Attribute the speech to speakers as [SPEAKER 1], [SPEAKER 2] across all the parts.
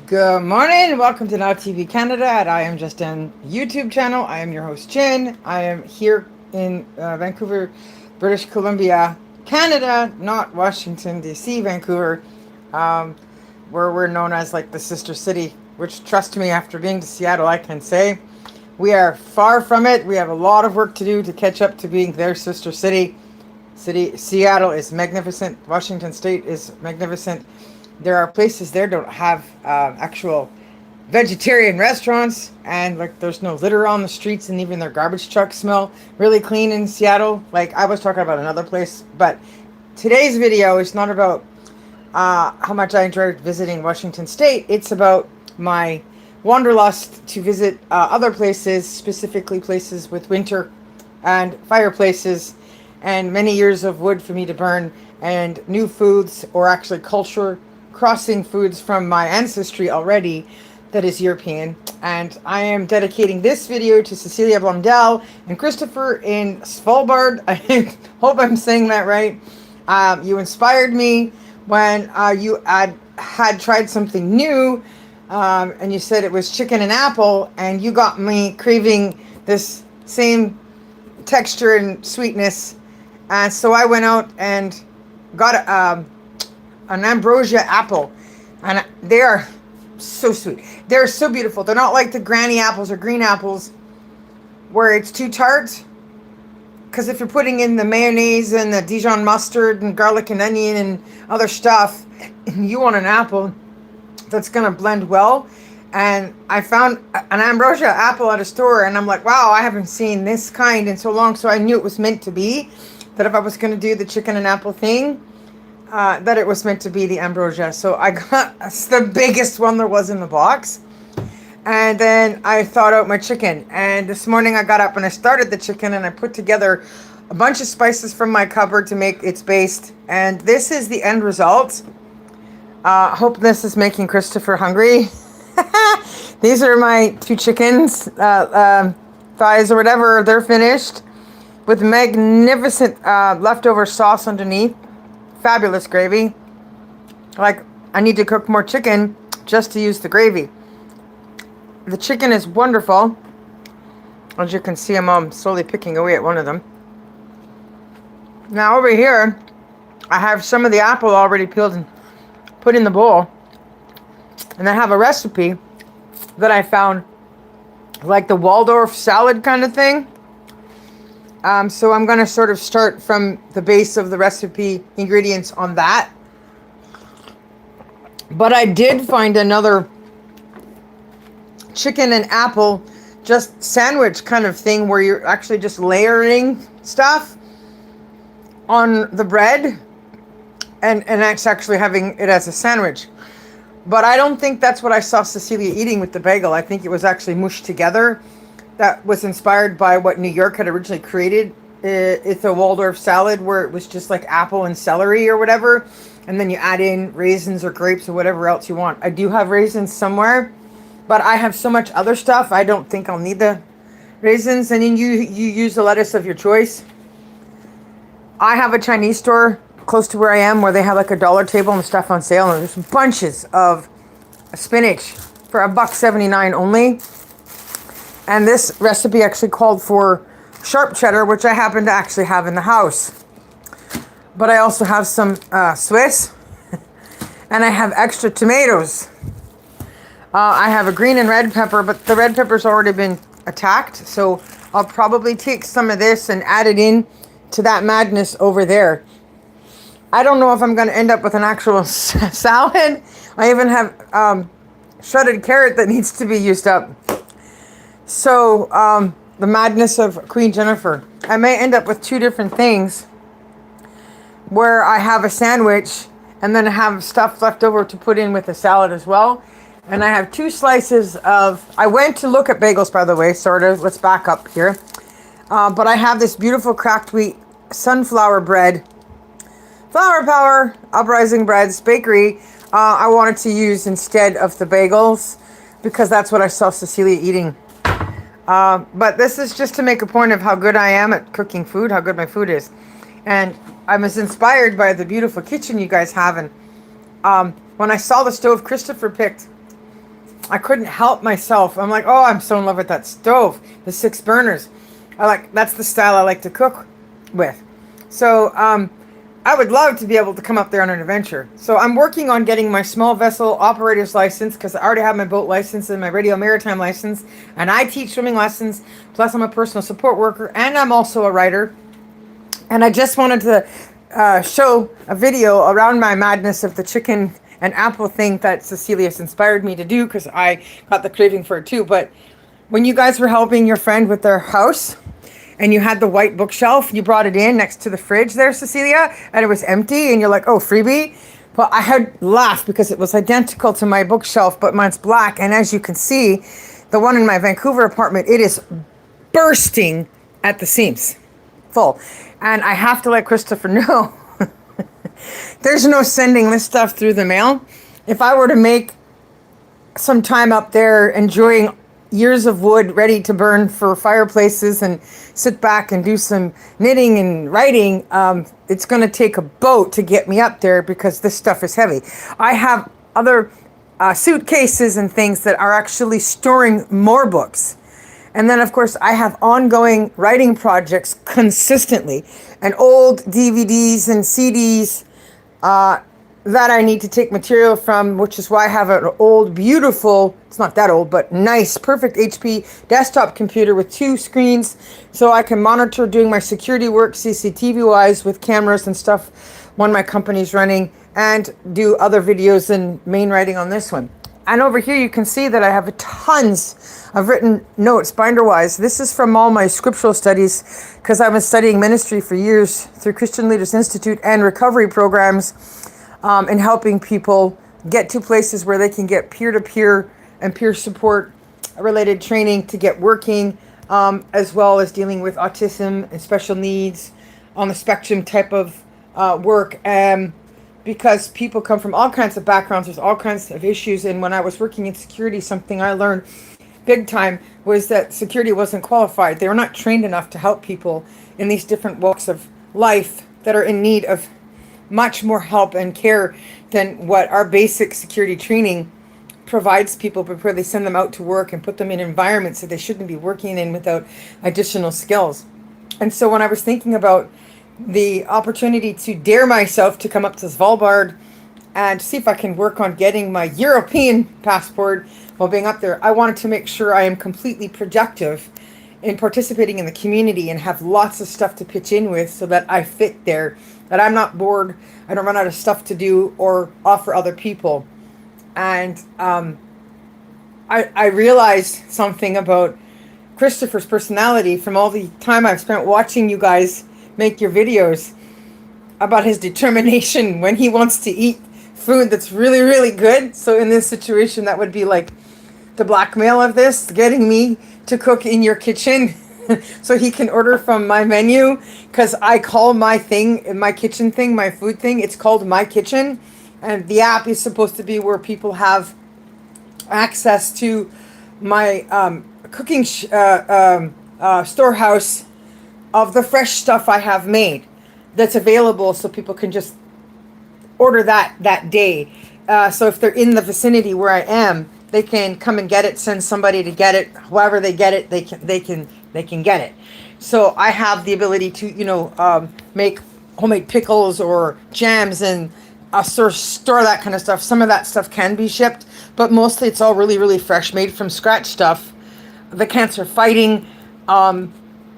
[SPEAKER 1] Good morning and welcome to Now TV Canada at I Am Justin YouTube channel. I am your host Chin. I am here in Vancouver, British Columbia, Canada, not Washington DC, Vancouver, where we're known as like the sister city, which trust me, after being to Seattle, I can say we are far from it. We have a lot of work to do to catch up to being their sister city. Seattle is magnificent. Washington State is magnificent. There are places there don't have actual vegetarian restaurants, and like there's no litter on the streets, and even their garbage trucks smell really clean in Seattle. Like I was talking about another place, but today's video is not about how much I enjoyed visiting Washington State. It's about my wanderlust to visit other places, specifically places with winter and fireplaces and many years of wood for me to burn, and new foods, or actually culture crossing foods from my ancestry already that is European. And I am dedicating this video to Cecilia Blondell and Christopher in Svalbard. I hope I'm saying that right. You inspired me when you had tried something new, and you said it was chicken and apple, and you got me craving this same texture and sweetness. And so I went out and got an ambrosia apple, and they are so sweet. They're so beautiful. They're not like the granny apples or green apples where it's too tart, because if you're putting in the mayonnaise and the Dijon mustard and garlic and onion and other stuff, you want an apple that's gonna blend well. And I found an ambrosia apple at a store, and I'm like, wow, I haven't seen this kind in so long. So I knew it was meant to be, that if I was going to do the chicken and apple thing, that it was meant to be the ambrosia. So I got the biggest one there was in the box. And then I thawed out my chicken. And this morning I got up and I started the chicken, and I put together a bunch of spices from my cupboard to make its base. And this is the end result. Hope this is making Christopher hungry. These are my two chickens, thighs or whatever. They're finished with magnificent leftover sauce underneath. Fabulous gravy. Like, I need to cook more chicken just to use the gravy. The chicken is wonderful. As you can see, I'm slowly picking away at one of them. Now over here, I have some of the apple already peeled and put in the bowl. And I have a recipe that I found, like the Waldorf salad kind of thing. So I'm going to sort of start from the base of the recipe ingredients on that. But I did find another chicken and apple just sandwich kind of thing where you're actually just layering stuff on the bread. And it's actually having it as a sandwich. But I don't think that's what I saw Cecilia eating with the bagel. I think it was actually mushed together. That was inspired by what New York had originally created. It's a Waldorf salad where it was just like apple and celery or whatever. And then you add in raisins or grapes or whatever else you want. I do have raisins somewhere, but I have so much other stuff, I don't think I'll need the raisins. And then you use the lettuce of your choice. I have a Chinese store close to where I am where they have like a dollar table and stuff on sale. And there's bunches of spinach for $1.79 only. And this recipe actually called for sharp cheddar, which I happen to actually have in the house. But I also have some Swiss, and I have extra tomatoes. I have a green and red pepper, but the red pepper's already been attacked. So I'll probably take some of this and add it in to that madness over there. I don't know if I'm going to end up with an actual salad. I even have shredded carrot that needs to be used up. So, the madness of Queen Jennifer. I may end up with two different things where I have a sandwich and then I have stuff left over to put in with the salad as well. And I have two slices of, I went to look at bagels, by the way, sort of. Let's back up here. But I have this beautiful cracked wheat sunflower bread. Flour Power, Uprising Breads Bakery. I wanted to use instead of the bagels because that's what I saw Cecilia eating. But this is just to make a point of how good I am at cooking food, how good my food is. And I was inspired by the beautiful kitchen you guys have. And when I saw the stove Christopher picked, I couldn't help myself. I'm like, oh, I'm so in love with that stove, the 6 burners. That's the style I like to cook with. So I would love to be able to come up there on an adventure. So I'm working on getting my small vessel operator's license, because I already have my boat license and my radio maritime license, and I teach swimming lessons. Plus I'm a personal support worker, and I'm also a writer. And I just wanted to show a video around my madness of the chicken and apple thing that Cecilia's inspired me to do, because I got the craving for it too. But when you guys were helping your friend with their house, and you had the white bookshelf, you brought it in next to the fridge there, Cecilia, and it was empty, and you're like, oh, freebie. But I had laughed because it was identical to my bookshelf, but mine's black. And as you can see, the one in my Vancouver apartment, it is bursting at the seams, full. And I have to let Christopher know, there's no sending this stuff through the mail. If I were to make some time up there enjoying years of wood ready to burn for fireplaces and sit back and do some knitting and writing, it's going to take a boat to get me up there, because this stuff is heavy. I have other suitcases and things that are actually storing more books. And then, of course, I have ongoing writing projects consistently, and old DVDs and CDs that I need to take material from, which is why I have an old, beautiful, it's not that old, but nice, perfect HP desktop computer with 2 screens, so I can monitor doing my security work CCTV-wise with cameras and stuff when my company's running, and do other videos and main writing on this one. And over here you can see that I have tons of written notes, binder-wise. This is from all my scriptural studies, because I've been studying ministry for years through Christian Leaders Institute and recovery programs, and helping people get to places where they can get peer-to-peer and peer support related training to get working, as well as dealing with autism and special needs on the spectrum type of work. Because people come from all kinds of backgrounds, there's all kinds of issues. And when I was working in security, something I learned big time was that security wasn't qualified. They were not trained enough to help people in these different walks of life that are in need of much more help and care than what our basic security training provides people before they send them out to work and put them in environments that they shouldn't be working in without additional skills. And so when I was thinking about the opportunity to dare myself to come up to Svalbard and see if I can work on getting my European passport while being up there, I wanted to make sure I am completely productive in participating in the community and have lots of stuff to pitch in with, so that I fit there, that I'm not bored, I don't run out of stuff to do or offer other people. And I realized something about Christopher's personality from all the time I've spent watching you guys make your videos, about his determination when he wants to eat food that's really, really good. So in this situation, that would be like the blackmail of this, getting me to cook in your kitchen so he can order from my menu, because I call my thing, my kitchen thing, my food thing, it's called My Kitchen. And the app is supposed to be where people have access to my cooking storehouse of the fresh stuff I have made that's available, so people can just order that day. So if they're in the vicinity where I am, they can come and get it, send somebody to get it. However they get it, they can get it. So I have the ability to, make homemade pickles or jams and store that kind of stuff. Some of that stuff can be shipped, but mostly it's all really, really fresh, made from scratch stuff. The cancer fighting,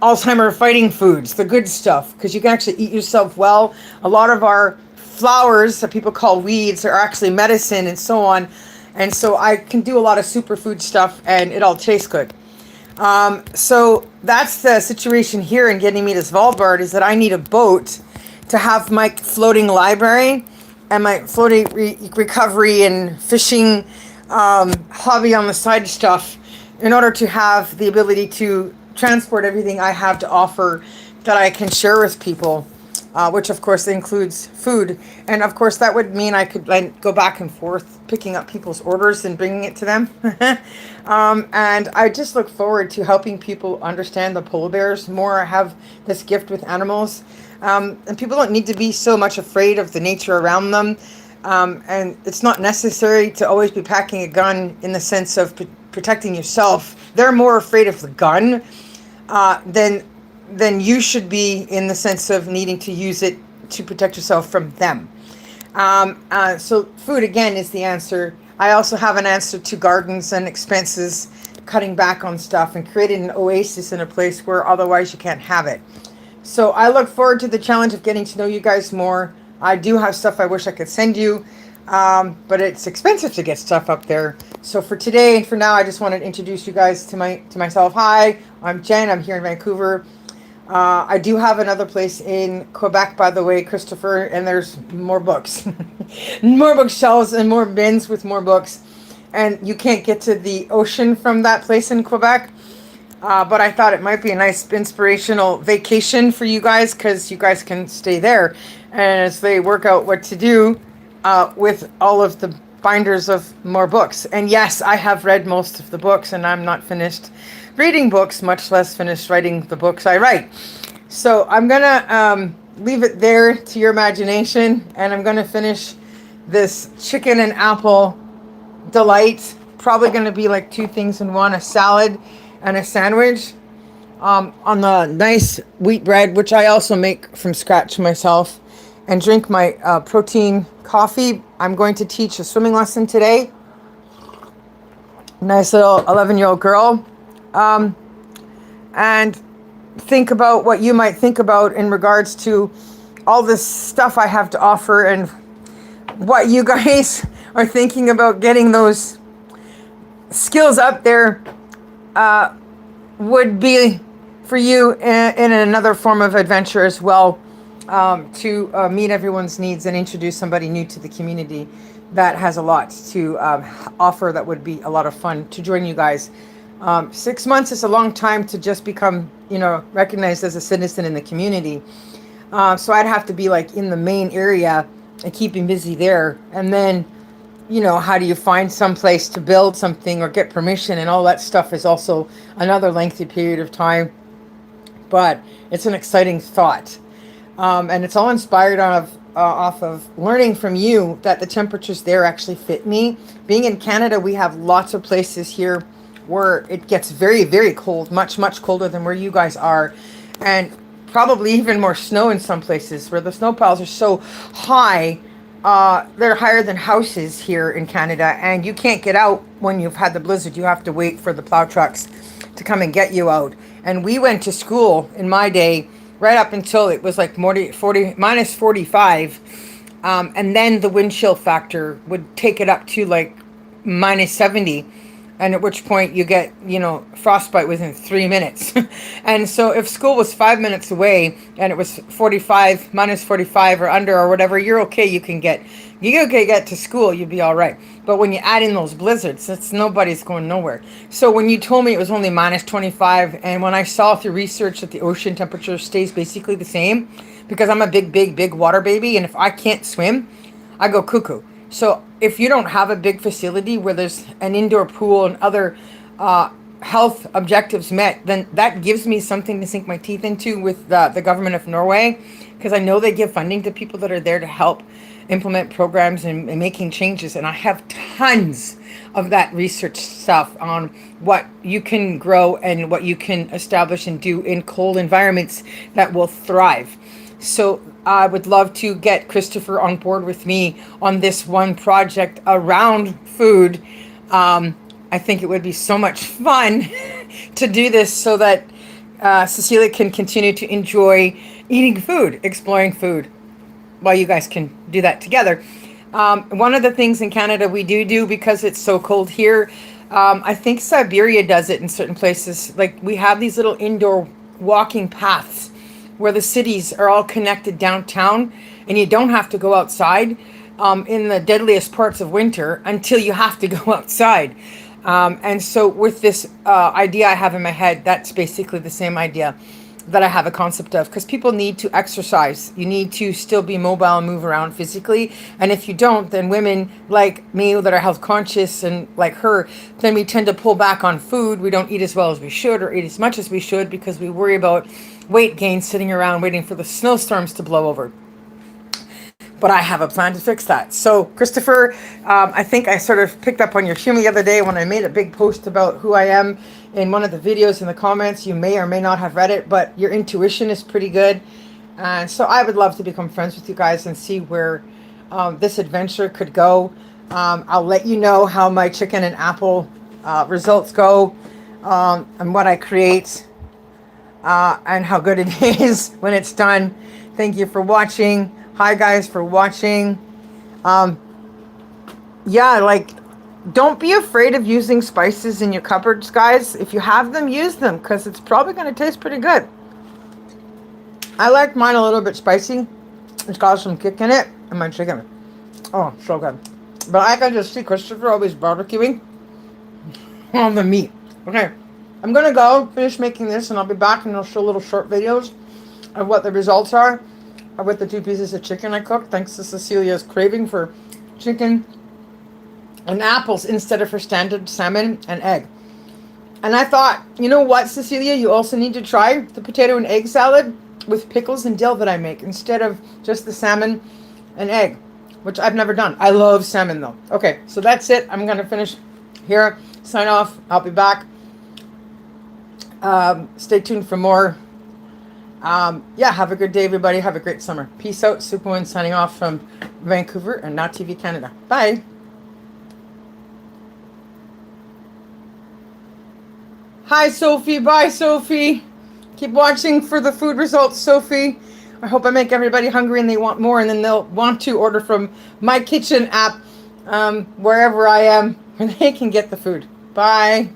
[SPEAKER 1] Alzheimer fighting foods, the good stuff, because you can actually eat yourself well. A lot of our flowers that people call weeds are actually medicine and so on. And so I can do a lot of superfood stuff, and it all tastes good. So that's the situation here in getting me to Svalbard, is that I need a boat to have my floating library and my floating recovery and fishing hobby on the side stuff, in order to have the ability to transport everything I have to offer that I can share with people, which of course includes food. And of course that would mean I could go back and forth picking up people's orders and bringing it to them. And I just look forward to helping people understand the polar bears more. I have this gift with animals, and people don't need to be so much afraid of the nature around them. And it's not necessary to always be packing a gun in the sense of protecting yourself. They're more afraid of the gun than you should be in the sense of needing to use it to protect yourself from them. So food, again, is the answer. I also have an answer to gardens and expenses, cutting back on stuff and creating an oasis in a place where otherwise you can't have it. So I look forward to the challenge of getting to know you guys more. I do have stuff I wish I could send you, but it's expensive to get stuff up there. So for today and for now, I just wanted to introduce you guys to myself. Hi, I'm Jen. I'm here in Vancouver. I do have another place in Quebec, by the way, Christopher, and there's more books, more bookshelves and more bins with more books. And you can't get to the ocean from that place in Quebec. But I thought it might be a nice inspirational vacation for you guys, because you guys can stay there. And as they work out what to do with all of the binders of more books. And yes, I have read most of the books, and I'm not finished reading books, much less finished writing the books I write. So I'm going to leave it there to your imagination. And I'm going to finish this chicken and apple delight. Probably going to be like two things in one, a salad and a sandwich on the nice wheat bread, which I also make from scratch myself, and drink my protein coffee. I'm going to teach a swimming lesson today. Nice little 11-year-old girl. And think about what you might think about in regards to all this stuff I have to offer, and what you guys are thinking about getting those skills up there would be for you in another form of adventure as well, to meet everyone's needs and introduce somebody new to the community that has a lot to offer. That would be a lot of fun to join you guys. 6 months is a long time to just become, recognized as a citizen in the community. So I'd have to be like in the main area and keeping busy there. And then, how do you find some place to build something or get permission, and all that stuff is also another lengthy period of time. But it's an exciting thought. And it's all inspired off of learning from you that the temperatures there actually fit me. Being in Canada, we have lots of places here where it gets very, very cold, much, much colder than where you guys are. And probably even more snow in some places where the snow piles are so high. They're higher than houses here in Canada, and you can't get out when you've had the blizzard. You have to wait for the plow trucks to come and get you out. And we went to school in my day right up until it was like minus 45. And then the wind chill factor would take it up to like minus 70. And at which point you get, frostbite within 3 minutes. And so if school was 5 minutes away and it was 45, minus 45 or under or whatever, you're okay. You can get to school. You'd be all right. But when you add in those blizzards, nobody's going nowhere. So when you told me it was only minus 25, and when I saw through research that the ocean temperature stays basically the same, because I'm a big water baby, and if I can't swim, I go cuckoo. So if you don't have a big facility where there's an indoor pool and other health objectives met, then that gives me something to sink my teeth into with the government of Norway, because I know they give funding to people that are there to help implement programs and making changes. And I have tons of that research stuff on what you can grow and what you can establish and do in cold environments that will thrive. So I would love to get Christopher on board with me on this one project around food. I think it would be so much fun to do this so that Cecilia can continue to enjoy eating food, exploring food, while you guys can do that together. One of the things in Canada we do because it's so cold here, I think Siberia does it in certain places. Like we have these little indoor walking paths where the cities are all connected downtown, and you don't have to go outside in the deadliest parts of winter until you have to go outside. And so with this idea I have in my head, that's basically the same idea that I have a concept of, because people need to exercise. You need to still be mobile and move around physically. And if you don't, then women like me that are health conscious and like her, then we tend to pull back on food. We don't eat as well as we should or eat as much as we should because we worry about weight gain sitting around waiting for the snowstorms to blow over. but I have a plan to fix that. So, Christopher, I think I sort of picked up on your humor the other day when I made a big post about who I am in one of the videos in the comments. You may or may not have read it, but your intuition is pretty good. And so I would love to become friends with you guys and see where this adventure could go. I'll let you know how my chicken and apple results go, and what I create, and how good it is when it's done. Thank you for watching. Hi guys for watching. Yeah, like, don't be afraid of using spices in your cupboards, guys. If you have them, use them, because it's probably going to taste pretty good. I like mine a little bit spicy. It's got some kick in it, and my chicken. Oh, so good. But I can just see Christopher always barbecuing on the meat. Okay, I'm going to go finish making this, and I'll be back, and I'll show little short videos of what the results are with the 2 pieces of chicken I cooked, thanks to Cecilia's craving for chicken and apples instead of her standard salmon and egg. And I thought, you know what, Cecilia, you also need to try the potato and egg salad with pickles and dill that I make instead of just the salmon and egg, which I've never done. I love salmon though. Okay, so that's it. I'm going to finish here, sign off. I'll be back. Stay tuned for more. Yeah, have a good day, everybody. Have a great summer. Peace out. Superwoman signing off from Vancouver and Now TV Canada. Bye. Hi, Sophie. Bye, Sophie. Keep watching for the food results, Sophie. I hope I make everybody hungry and they want more, and then they'll want to order from my kitchen app, wherever I am, where they can get the food. Bye.